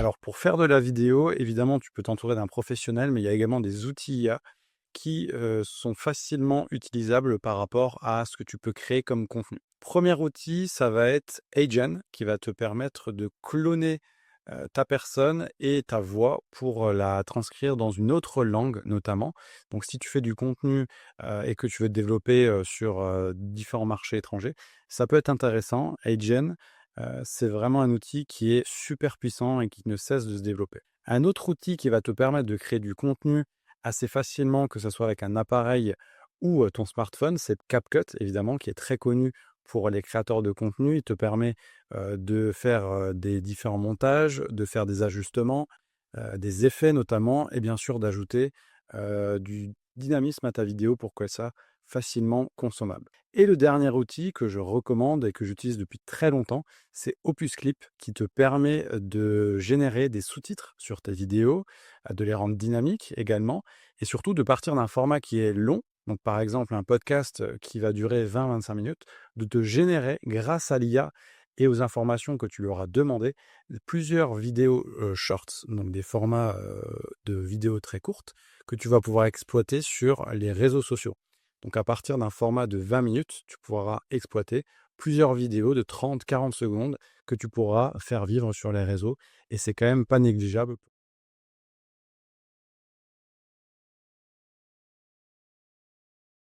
Alors pour faire de la vidéo, évidemment, tu peux t'entourer d'un professionnel, mais il y a également des outils IA qui, sont facilement utilisables par rapport à ce que tu peux créer comme contenu. Premier outil, ça va être HeyGen qui va te permettre de cloner, ta personne et ta voix pour, la transcrire dans une autre langue notamment. Donc si tu fais du contenu, et que tu veux te développer, sur, différents marchés étrangers, ça peut être intéressant. HeyGen, c'est vraiment un outil qui est super puissant et qui ne cesse de se développer. Un autre outil qui va te permettre de créer du contenu assez facilement, que ce soit avec un appareil ou ton smartphone, c'est CapCut, évidemment, qui est très connu pour les créateurs de contenu. Il te permet de faire des différents montages, de faire des ajustements, des effets notamment, et bien sûr d'ajouter du dynamisme à ta vidéo pour qu'elle soit facilement consommable. Et le dernier outil que je recommande et que j'utilise depuis très longtemps, c'est Opus Clip qui te permet de générer des sous-titres sur tes vidéos, de les rendre dynamiques également et surtout de partir d'un format qui est long, donc par exemple un podcast qui va durer 20-25 minutes, de te générer grâce à l'IA et aux informations que tu lui auras demandées, plusieurs vidéos shorts, donc des formats de vidéos très courtes que tu vas pouvoir exploiter sur les réseaux sociaux. Donc à partir d'un format de 20 minutes, tu pourras exploiter plusieurs vidéos de 30-40 secondes que tu pourras faire vivre sur les réseaux et c'est quand même pas négligeable.